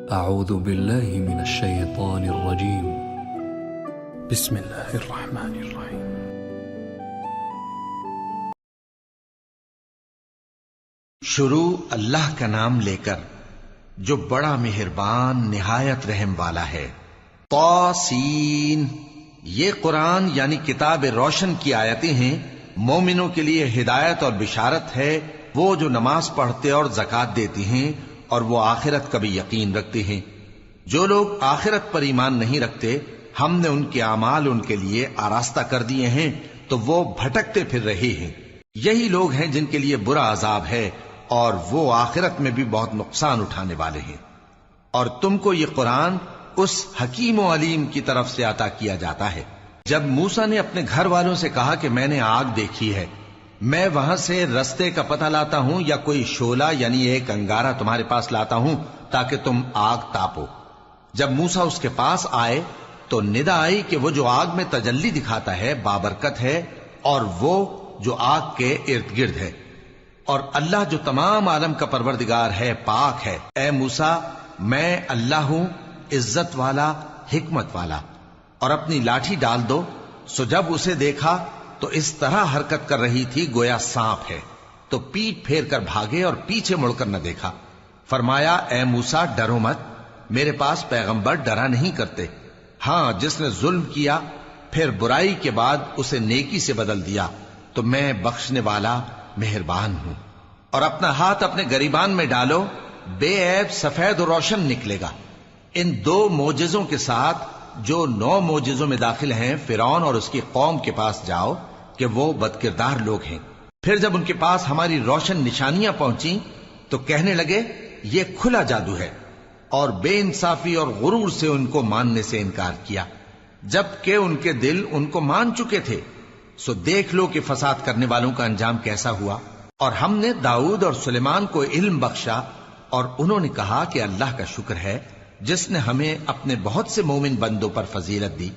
أعوذ بالله من الشيطان الرجيم. بسم الله الرحمن الرحيم. شروع اللہ کا نام لے کر جو بڑا مہربان نہایت رحم والا ہے. طاسین، یہ قرآن یعنی کتاب روشن کی آیتیں ہیں. مومنوں کے لیے ہدایت اور بشارت ہے، وہ جو نماز پڑھتے اور زکوٰۃ دیتی ہیں اور وہ آخرت کا بھی یقین رکھتے ہیں. جو لوگ آخرت پر ایمان نہیں رکھتے، ہم نے ان کے اعمال ان کے لیے آراستہ کر دیے ہیں تو وہ بھٹکتے پھر رہے ہیں. یہی لوگ ہیں جن کے لیے برا عذاب ہے اور وہ آخرت میں بھی بہت نقصان اٹھانے والے ہیں. اور تم کو یہ قرآن اس حکیم و علیم کی طرف سے عطا کیا جاتا ہے. جب موسیٰ نے اپنے گھر والوں سے کہا کہ میں نے آگ دیکھی ہے، میں وہاں سے رستے کا پتہ لاتا ہوں یا کوئی شعلہ یعنی ایک انگارہ تمہارے پاس لاتا ہوں تاکہ تم آگ تاپو. جب موسیٰ اس کے پاس آئے تو ندا آئی کہ وہ جو آگ میں تجلی دکھاتا ہے بابرکت ہے، اور وہ جو آگ کے ارد گرد ہے. اور اللہ جو تمام عالم کا پروردگار ہے پاک ہے. اے موسیٰ، میں اللہ ہوں، عزت والا، حکمت والا. اور اپنی لاٹھی ڈال دو. سو جب اسے دیکھا تو اس طرح حرکت کر رہی تھی گویا سانپ ہے، تو پیٹ پھیر کر بھاگے اور پیچھے مڑ کر نہ دیکھا. فرمایا اے موسیٰ ڈرو مت، میرے پاس پیغمبر ڈرا نہیں کرتے. ہاں، جس نے ظلم کیا پھر برائی کے بعد اسے نیکی سے بدل دیا تو میں بخشنے والا مہربان ہوں. اور اپنا ہاتھ اپنے گریبان میں ڈالو، بے عیب سفید و روشن نکلے گا. ان 2 معجزوں کے ساتھ جو 9 معجزوں میں داخل ہیں فرعون اور اس کی قوم کے پاس جاؤ کہ وہ بدکردار لوگ ہیں. پھر جب ان کے پاس ہماری روشن نشانیاں پہنچیں تو کہنے لگے یہ کھلا جادو ہے، اور بے انصافی اور غرور سے ان کو ماننے سے انکار کیا، جبکہ ان کے دل ان کو مان چکے تھے. سو دیکھ لو کہ فساد کرنے والوں کا انجام کیسا ہوا. اور ہم نے داؤد اور سلیمان کو علم بخشا، اور انہوں نے کہا کہ اللہ کا شکر ہے جس نے ہمیں اپنے بہت سے مومن بندوں پر فضیلت دی.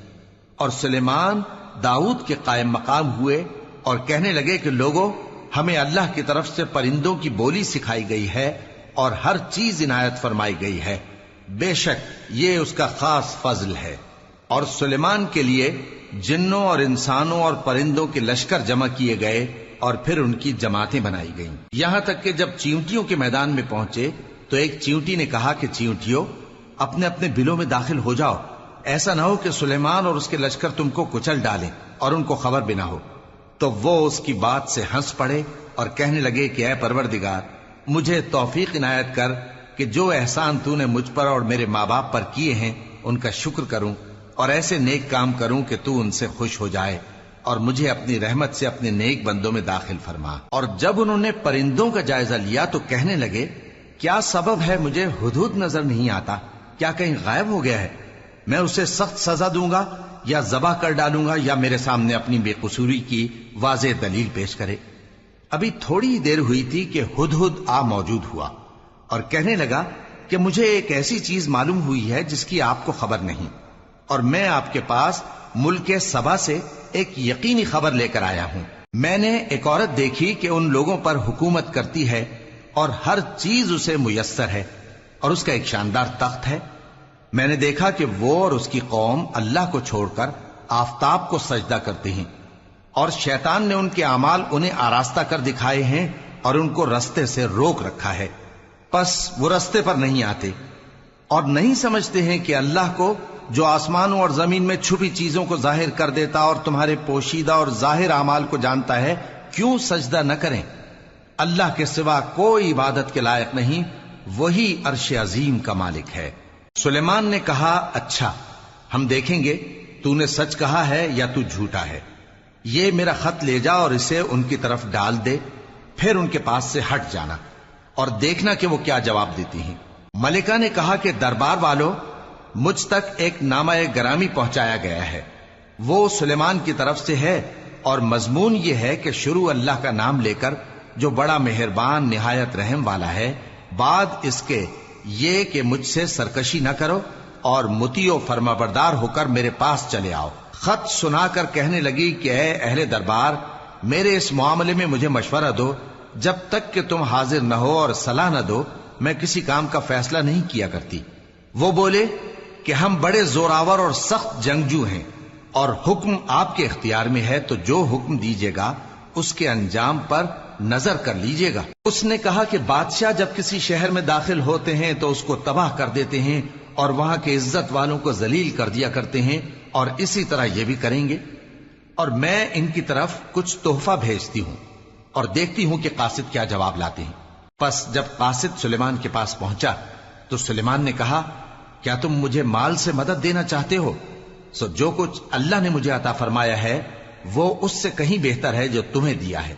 اور سلیمان داؤد کے قائم مقام ہوئے اور کہنے لگے کہ لوگوں، ہمیں اللہ کی طرف سے پرندوں کی بولی سکھائی گئی ہے اور ہر چیز عنایت فرمائی گئی ہے، بے شک یہ اس کا خاص فضل ہے. اور سلیمان کے لیے جنوں اور انسانوں اور پرندوں کے لشکر جمع کیے گئے اور پھر ان کی جماعتیں بنائی گئیں، یہاں تک کہ جب چیونٹیوں کے میدان میں پہنچے تو ایک چیونٹی نے کہا کہ چیونٹیوں، اپنے اپنے بلوں میں داخل ہو جاؤ، ایسا نہ ہو کہ سلیمان اور اس کے لشکر تم کو کچل ڈالیں اور ان کو خبر بھی نہ ہو. تو وہ اس کی بات سے ہنس پڑے اور کہنے لگے کہ اے پروردگار، مجھے توفیق عنایت کر کہ جو احسان تو نے مجھ پر اور میرے ماں باپ پر کیے ہیں ان کا شکر کروں اور ایسے نیک کام کروں کہ تو ان سے خوش ہو جائے، اور مجھے اپنی رحمت سے اپنے نیک بندوں میں داخل فرما. اور جب انہوں نے پرندوں کا جائزہ لیا تو کہنے لگے کیا سبب ہے مجھے ہدہد نظر نہیں آتا؟ کیا کہیں غائب ہو گیا ہے؟ میں اسے سخت سزا دوں گا یا ذبح کر ڈالوں گا یا میرے سامنے اپنی بے قصوری کی واضح دلیل پیش کرے. ابھی تھوڑی ہی دیر ہوئی تھی کہ ہدہد آ موجود ہوا اور کہنے لگا کہ مجھے ایک ایسی چیز معلوم ہوئی ہے جس کی آپ کو خبر نہیں، اور میں آپ کے پاس ملک سبا سے ایک یقینی خبر لے کر آیا ہوں. میں نے ایک عورت دیکھی کہ ان لوگوں پر حکومت کرتی ہے اور ہر چیز اسے میسر ہے، اور اس کا ایک شاندار تخت ہے. میں نے دیکھا کہ وہ اور اس کی قوم اللہ کو چھوڑ کر آفتاب کو سجدہ کرتے ہیں، اور شیطان نے ان کے اعمال انہیں آراستہ کر دکھائے ہیں اور ان کو رستے سے روک رکھا ہے. پس وہ رستے پر نہیں آتے اور نہیں سمجھتے ہیں کہ اللہ کو جو آسمانوں اور زمین میں چھپی چیزوں کو ظاہر کر دیتا اور تمہارے پوشیدہ اور ظاہر اعمال کو جانتا ہے، کیوں سجدہ نہ کریں؟ اللہ کے سوا کوئی عبادت کے لائق نہیں، وہی عرش عظیم کا مالک ہے. سلیمان نے کہا اچھا، ہم دیکھیں گے تو نے سچ کہا ہے یا تو جھوٹا ہے. یہ میرا خط لے جا اور اسے ان کی طرف ڈال دے، پھر ان کے پاس سے ہٹ جانا اور دیکھنا کہ وہ کیا جواب دیتی ہیں. ملکہ نے کہا کہ دربار والوں، مجھ تک ایک نامہ گرامی پہنچایا گیا ہے، وہ سلیمان کی طرف سے ہے، اور مضمون یہ ہے کہ شروع اللہ کا نام لے کر جو بڑا مہربان نہایت رحم والا ہے، بعد اس کے یہ کہ مجھ سے سرکشی نہ کرو اور مطیع و فرما بردار ہو کر میرے پاس چلے آؤ. خط سنا کر کہنے لگی کہ اے اہل دربار، میرے اس معاملے میں مجھے مشورہ دو، جب تک کہ تم حاضر نہ ہو اور صلاح نہ دو میں کسی کام کا فیصلہ نہیں کیا کرتی. وہ بولے کہ ہم بڑے زوراور اور سخت جنگجو ہیں، اور حکم آپ کے اختیار میں ہے، تو جو حکم دیجیے گا اس کے انجام پر نظر کر لیجیے گا۔ اس نے کہا کہ بادشاہ جب کسی شہر میں داخل ہوتے ہیں تو اس کو تباہ کر دیتے ہیں اور وہاں کے عزت والوں کو ذلیل کر دیا کرتے ہیں، اور اسی طرح یہ بھی کریں گے۔ اور میں ان کی طرف کچھ تحفہ بھیجتی ہوں اور دیکھتی ہوں کہ قاصد کیا جواب لاتے ہیں۔ پس جب قاصد سلیمان کے پاس پہنچا تو سلیمان نے کہا، کیا تم مجھے مال سے مدد دینا چاہتے ہو؟ سو جو کچھ اللہ نے مجھے عطا فرمایا ہے وہ اس سے کہیں بہتر ہے جو تمہیں دیا ہے۔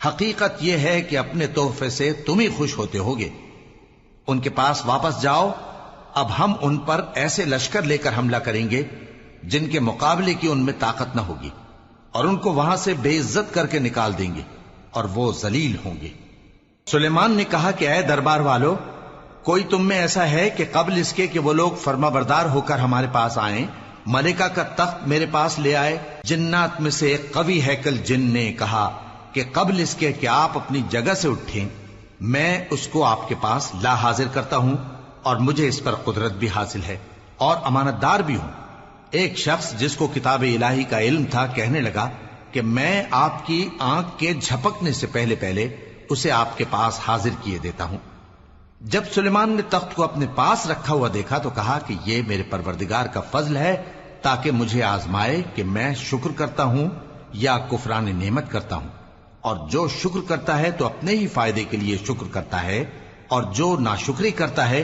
حقیقت یہ ہے کہ اپنے تحفے سے تم ہی خوش ہوتے ہوگے۔ ان کے پاس واپس جاؤ، اب ہم ان پر ایسے لشکر لے کر حملہ کریں گے جن کے مقابلے کی ان میں طاقت نہ ہوگی، اور ان کو وہاں سے بے عزت کر کے نکال دیں گے اور وہ ذلیل ہوں گے۔ سلیمان نے کہا کہ اے دربار والو، کوئی تم میں ایسا ہے کہ قبل اس کے کہ وہ لوگ فرما بردار ہو کر ہمارے پاس آئیں، ملکہ کا تخت میرے پاس لے آئے؟ جنات میں سے ایک قوی ہیکل جن نے کہا کہ قبل اس کے کہ آپ اپنی جگہ سے اٹھیں میں اس کو آپ کے پاس لا حاضر کرتا ہوں، اور مجھے اس پر قدرت بھی حاصل ہے اور امانت دار بھی ہوں۔ ایک شخص جس کو کتاب الہی کا علم تھا کہنے لگا کہ میں آپ کی آنکھ کے جھپکنے سے پہلے پہلے اسے آپ کے پاس حاضر کیے دیتا ہوں۔ جب سلیمان نے تخت کو اپنے پاس رکھا ہوا دیکھا تو کہا کہ یہ میرے پروردگار کا فضل ہے تاکہ مجھے آزمائے کہ میں شکر کرتا ہوں یا کفران نعمت کرتا ہوں، اور جو شکر کرتا ہے تو اپنے ہی فائدے کے لیے شکر کرتا ہے، اور جو ناشکری کرتا ہے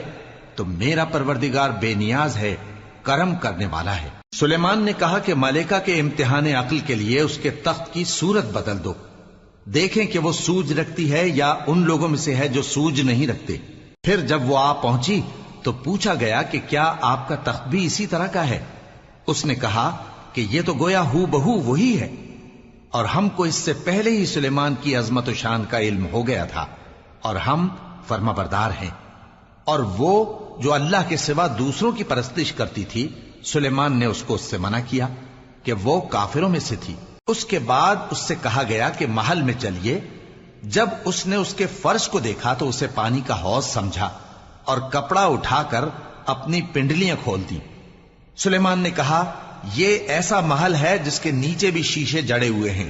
تو میرا پروردگار بے نیاز ہے، کرم کرنے والا ہے۔ سلیمان نے کہا کہ ملکہ کے امتحان عقل کے لیے اس کے تخت کی صورت بدل دو، دیکھیں کہ وہ سوج رکھتی ہے یا ان لوگوں میں سے ہے جو سوج نہیں رکھتے۔ پھر جب وہ آ پہنچی تو پوچھا گیا کہ کیا آپ کا تخت بھی اسی طرح کا ہے؟ اس نے کہا کہ یہ تو گویا ہو بہو وہی ہے، اور ہم کو اس سے پہلے ہی سلیمان کی عظمت و شان کا علم ہو گیا تھا، اور ہم فرما بردار ہیں۔ اور وہ جو اللہ کے سوا دوسروں کی پرستش کرتی تھی، سلیمان نے اس کو اس سے منع کیا کہ وہ کافروں میں سے تھی۔ اس کے بعد اس سے کہا گیا کہ محل میں چلیے۔ جب اس نے اس کے فرش کو دیکھا تو اسے پانی کا حوض سمجھا اور کپڑا اٹھا کر اپنی پنڈلیاں کھول دی۔ سلیمان نے کہا، یہ ایسا محل ہے جس کے نیچے بھی شیشے جڑے ہوئے ہیں۔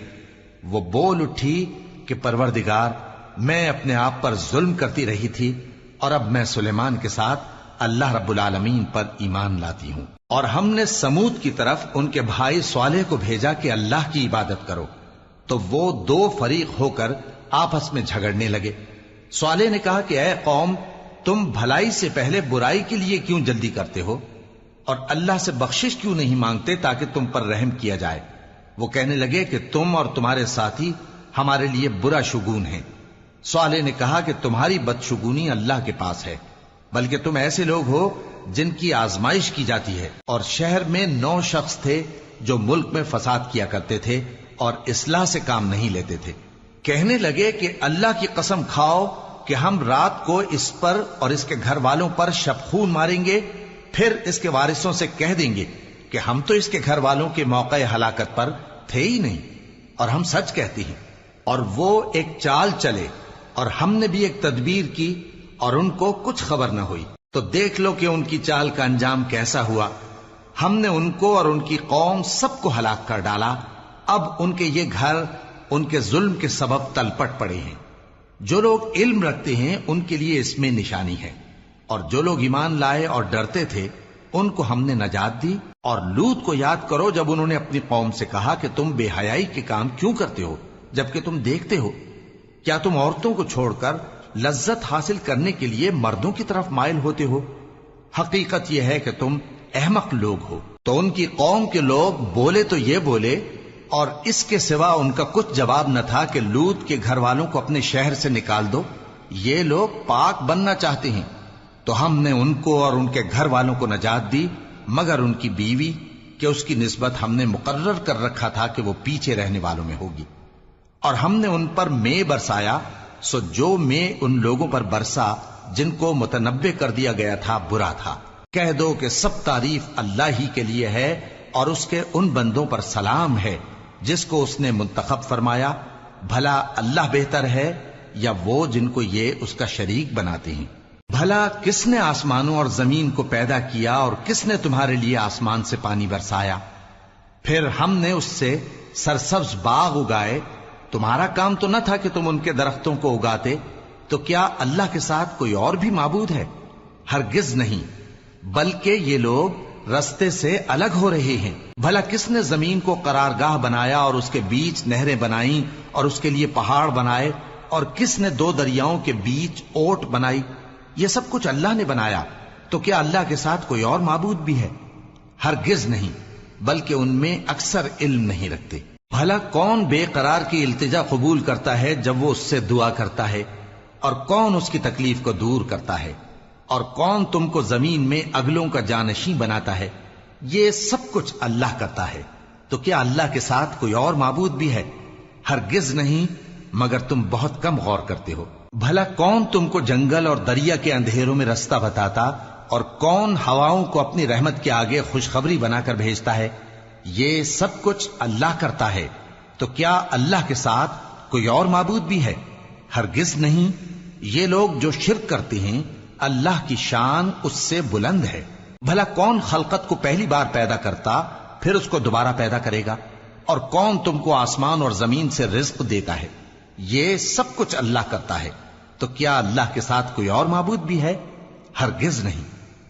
وہ بول اٹھی کہ پروردگار، میں اپنے آپ پر ظلم کرتی رہی تھی، اور اب میں سلیمان کے ساتھ اللہ رب العالمین پر ایمان لاتی ہوں۔ اور ہم نے سمود کی طرف ان کے بھائی صالح کو بھیجا کہ اللہ کی عبادت کرو، تو وہ دو فریق ہو کر آپس میں جھگڑنے لگے۔ صالح نے کہا کہ اے قوم، تم بھلائی سے پہلے برائی کے لیے کیوں جلدی کرتے ہو، اور اللہ سے بخشش کیوں نہیں مانگتے تاکہ تم پر رحم کیا جائے؟ وہ کہنے لگے کہ تم اور تمہارے ساتھی ہمارے لیے برا شگون ہیں۔ صالح نے کہا کہ تمہاری بدشگونی اللہ کے پاس ہے، بلکہ تم ایسے لوگ ہو جن کی آزمائش کی جاتی ہے۔ اور شہر میں 9 شخص تھے جو ملک میں فساد کیا کرتے تھے اور اصلاح سے کام نہیں لیتے تھے۔ کہنے لگے کہ اللہ کی قسم کھاؤ کہ ہم رات کو اس پر اور اس کے گھر والوں پر شبخون ماریں گے، پھر اس کے وارثوں سے کہہ دیں گے کہ ہم تو اس کے گھر والوں کے موقع ہلاکت پر تھے ہی نہیں، اور ہم سچ کہتے ہیں۔ اور وہ ایک چال چلے، اور ہم نے بھی ایک تدبیر کی، اور ان کو کچھ خبر نہ ہوئی۔ تو دیکھ لو کہ ان کی چال کا انجام کیسا ہوا۔ ہم نے ان کو اور ان کی قوم سب کو ہلاک کر ڈالا۔ اب ان کے یہ گھر ان کے ظلم کے سبب تلپٹ پڑے ہیں۔ جو لوگ علم رکھتے ہیں ان کے لیے اس میں نشانی ہے، اور جو لوگ ایمان لائے اور ڈرتے تھے ان کو ہم نے نجات دی۔ اور لوط کو یاد کرو جب انہوں نے اپنی قوم سے کہا کہ تم بے حیائی کے کام کیوں کرتے ہو جبکہ تم دیکھتے ہو؟ کیا تم عورتوں کو چھوڑ کر لذت حاصل کرنے کے لیے مردوں کی طرف مائل ہوتے ہو؟ حقیقت یہ ہے کہ تم احمق لوگ ہو۔ تو ان کی قوم کے لوگ بولے تو یہ بولے، اور اس کے سوا ان کا کچھ جواب نہ تھا کہ لوط کے گھر والوں کو اپنے شہر سے نکال دو، یہ لوگ پاک بننا چاہتے ہیں۔ تو ہم نے ان کو اور ان کے گھر والوں کو نجات دی، مگر ان کی بیوی کہ اس کی نسبت ہم نے مقرر کر رکھا تھا کہ وہ پیچھے رہنے والوں میں ہوگی۔ اور ہم نے ان پر مے برسایا، سو جو مے ان لوگوں پر برسا جن کو متنبع کر دیا گیا تھا برا تھا۔ کہہ دو کہ سب تعریف اللہ ہی کے لیے ہے، اور اس کے ان بندوں پر سلام ہے جس کو اس نے منتخب فرمایا۔ بھلا اللہ بہتر ہے یا وہ جن کو یہ اس کا شریک بناتے ہیں؟ بھلا کس نے آسمانوں اور زمین کو پیدا کیا اور کس نے تمہارے لیے آسمان سے پانی برسایا؟ پھر ہم نے اس سے سرسبز باغ اگائے. تمہارا کام تو نہ تھا کہ تم ان کے درختوں کو اگاتے. تو کیا اللہ کے ساتھ کوئی اور بھی معبود ہے؟ ہرگز نہیں، بلکہ یہ لوگ رستے سے الگ ہو رہے ہیں. بھلا کس نے زمین کو قرارگاہ بنایا اور اس کے بیچ نہریں بنائیں اور اس کے لیے پہاڑ بنائے، اور کس نے دو دریاؤں کے بیچ اوٹ بنائی؟ یہ سب کچھ اللہ نے بنایا. تو کیا اللہ کے ساتھ کوئی اور معبود بھی ہے؟ ہرگز نہیں، بلکہ ان میں اکثر علم نہیں رکھتے. بھلا کون بے قرار کی التجا قبول کرتا ہے جب وہ اس سے دعا کرتا ہے، اور کون اس کی تکلیف کو دور کرتا ہے، اور کون تم کو زمین میں اگلوں کا جانشین بناتا ہے؟ یہ سب کچھ اللہ کرتا ہے. تو کیا اللہ کے ساتھ کوئی اور معبود بھی ہے؟ ہرگز نہیں، مگر تم بہت کم غور کرتے ہو. بھلا کون تم کو جنگل اور دریا کے اندھیروں میں رستہ بتاتا، اور کون ہواؤں کو اپنی رحمت کے آگے خوشخبری بنا کر بھیجتا ہے؟ یہ سب کچھ اللہ کرتا ہے. تو کیا اللہ کے ساتھ کوئی اور معبود بھی ہے؟ ہرگز نہیں. یہ لوگ جو شرک کرتے ہیں اللہ کی شان اس سے بلند ہے. بھلا کون خلقت کو پہلی بار پیدا کرتا پھر اس کو دوبارہ پیدا کرے گا؟ اور کون تم کو آسمان اور زمین سے رزق دیتا ہے؟ یہ سب کچھ اللہ کرتا ہے. تو کیا اللہ کے ساتھ کوئی اور معبود بھی ہے؟ ہرگز نہیں.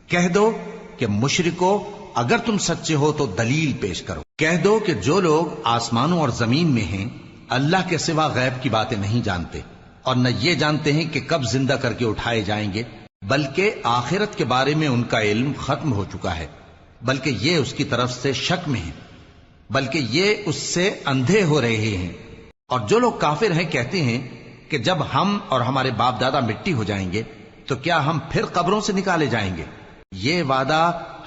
کہہ دو کہ مشرکو، اگر تم سچے ہو تو دلیل پیش کرو. کہہ دو کہ جو لوگ آسمانوں اور زمین میں ہیں اللہ کے سوا غیب کی باتیں نہیں جانتے، اور نہ یہ جانتے ہیں کہ کب زندہ کر کے اٹھائے جائیں گے، بلکہ آخرت کے بارے میں ان کا علم ختم ہو چکا ہے، بلکہ یہ اس کی طرف سے شک میں ہیں، بلکہ یہ اس سے اندھے ہو رہے ہیں. اور جو لوگ کافر ہیں کہتے ہیں کہ جب ہم اور ہمارے باپ دادا مٹی ہو جائیں گے تو کیا ہم پھر قبروں سے نکالے جائیں گے؟ یہ وعدہ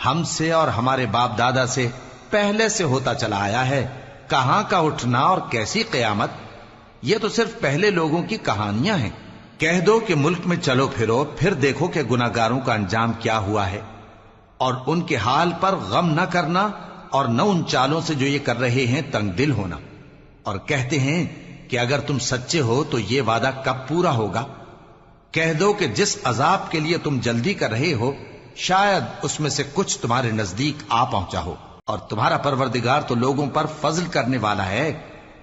ہم سے اور ہمارے باپ دادا سے پہلے سے ہوتا چلا آیا ہے. کہاں کا اٹھنا اور کیسی قیامت؟ یہ تو صرف پہلے لوگوں کی کہانیاں ہیں. کہہ دو کہ ملک میں چلو پھرو، پھر دیکھو کہ گناہگاروں کا انجام کیا ہوا ہے، اور ان کے حال پر غم نہ کرنا، اور نہ ان چالوں سے جو یہ کر رہے ہیں تنگ دل ہونا. اور کہتے ہیں کہ اگر تم سچے ہو تو یہ وعدہ کب پورا ہوگا؟ کہہ دو کہ جس عذاب کے لیے تم جلدی کر رہے ہو شاید اس میں سے کچھ تمہارے نزدیک آ پہنچا ہو، اور تمہارا پروردگار تو لوگوں پر فضل کرنے والا ہے،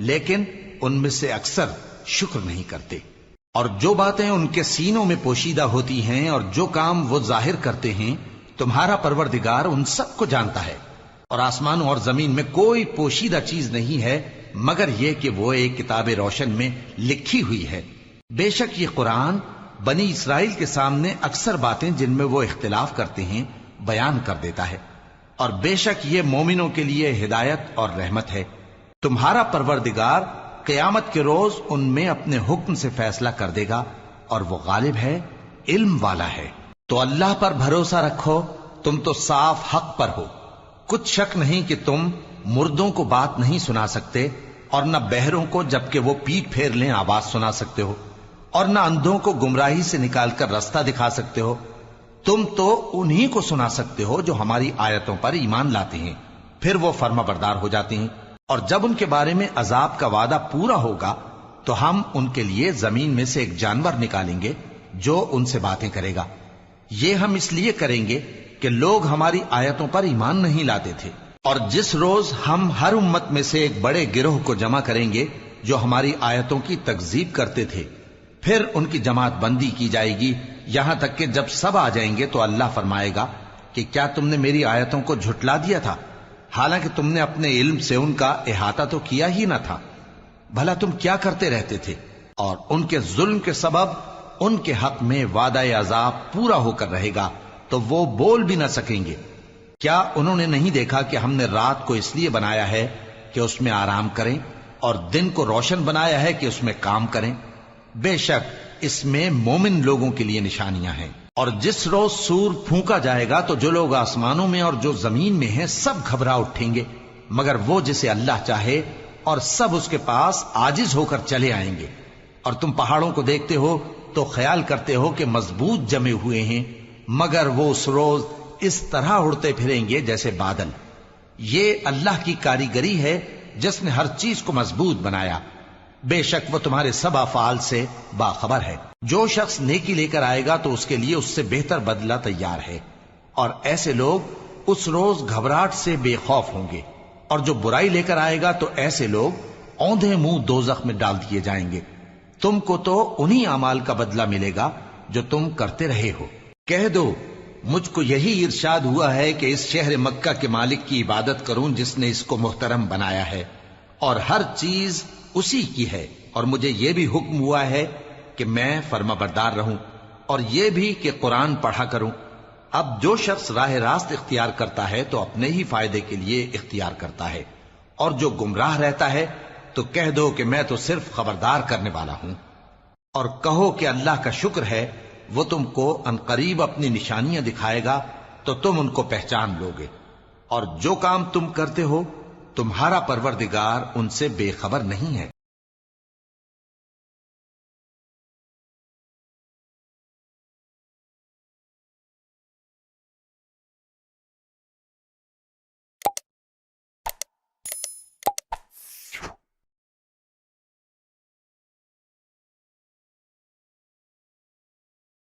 لیکن ان میں سے اکثر شکر نہیں کرتے. اور جو باتیں ان کے سینوں میں پوشیدہ ہوتی ہیں اور جو کام وہ ظاہر کرتے ہیں تمہارا پروردگار ان سب کو جانتا ہے. اور آسمانوں اور زمین میں کوئی پوشیدہ چیز نہیں ہے مگر یہ کہ وہ ایک کتاب روشن میں لکھی ہوئی ہے. بے شک یہ قرآن بنی اسرائیل کے سامنے اکثر باتیں جن میں وہ اختلاف کرتے ہیں بیان کر دیتا ہے، اور بے شک یہ مومنوں کے لیے ہدایت اور رحمت ہے. تمہارا پروردگار قیامت کے روز ان میں اپنے حکم سے فیصلہ کر دے گا، اور وہ غالب ہے، علم والا ہے. تو اللہ پر بھروسہ رکھو، تم تو صاف حق پر ہو. کچھ شک نہیں کہ تم مردوں کو بات نہیں سنا سکتے، اور نہ بہروں کو جبکہ وہ پیٹ پھیر لیں آواز سنا سکتے ہو، اور نہ اندھوں کو گمراہی سے نکال کر رستہ دکھا سکتے ہو. تم تو انہی کو سنا سکتے ہو جو ہماری آیتوں پر ایمان لاتے ہیں، پھر وہ فرما بردار ہو جاتے ہیں. اور جب ان کے بارے میں عذاب کا وعدہ پورا ہوگا تو ہم ان کے لیے زمین میں سے ایک جانور نکالیں گے جو ان سے باتیں کرے گا. یہ ہم اس لیے کریں گے کہ لوگ ہماری آیتوں پر ایمان نہیں لاتے تھے. اور جس روز ہم ہر امت میں سے ایک بڑے گروہ کو جمع کریں گے جو ہماری آیتوں کی تکذیب کرتے تھے، پھر ان کی جماعت بندی کی جائے گی یہاں تک کہ جب سب آ جائیں گے تو اللہ فرمائے گا کہ کیا تم نے میری آیتوں کو جھٹلا دیا تھا، حالانکہ تم نے اپنے علم سے ان کا احاطہ تو کیا ہی نہ تھا. بھلا تم کیا کرتے رہتے تھے؟ اور ان کے ظلم کے سبب ان کے حق میں وعدہ عذاب پورا ہو کر رہے گا تو وہ بول بھی نہ سکیں گے. کیا انہوں نے نہیں دیکھا کہ ہم نے رات کو اس لیے بنایا ہے کہ اس میں آرام کریں اور دن کو روشن بنایا ہے کہ اس میں کام کریں؟ بے شک اس میں مومن لوگوں کے لیے نشانیاں ہیں. اور جس روز سور پھونکا جائے گا تو جو لوگ آسمانوں میں اور جو زمین میں ہیں سب گھبرا اٹھیں گے مگر وہ جسے اللہ چاہے، اور سب اس کے پاس عاجز ہو کر چلے آئیں گے. اور تم پہاڑوں کو دیکھتے ہو تو خیال کرتے ہو کہ مضبوط جمے ہوئے ہیں، مگر وہ اس روز اس طرح اڑتے پھریں گے جیسے بادل. یہ اللہ کی کاریگری ہے جس نے ہر چیز کو مضبوط بنایا. بے شک وہ تمہارے سب افعال سے باخبر ہے۔ جو شخص نیکی لے کر آئے گا تو اس کے لیے اس سے بہتر بدلہ تیار ہے، اور ایسے لوگ اس روز گھبراہٹ سے بے خوف ہوں گے، اور جو برائی لے کر آئے گا تو ایسے لوگ اوندھے منہ دوزخ میں ڈال دیے جائیں گے۔ تم کو تو انہی اعمال کا بدلہ ملے گا جو تم کرتے رہے ہو۔ کہہ دو مجھ کو یہی ارشاد ہوا ہے کہ اس شہر مکہ کے مالک کی عبادت کروں جس نے اس کو محترم بنایا ہے، اور ہر چیز اسی کی ہے، اور مجھے یہ بھی حکم ہوا ہے کہ میں فرما بردار رہوں، اور یہ بھی کہ قرآن پڑھا کروں۔ اب جو شخص راہ راست اختیار کرتا ہے تو اپنے ہی فائدے کے لیے اختیار کرتا ہے، اور جو گمراہ رہتا ہے تو کہہ دو کہ میں تو صرف خبردار کرنے والا ہوں۔ اور کہو کہ اللہ کا شکر ہے، وہ تم کو عنقریب اپنی نشانیاں دکھائے گا تو تم ان کو پہچان لو گے، اور جو کام تم کرتے ہو تمہارا پروردگار ان سے بے خبر نہیں ہے۔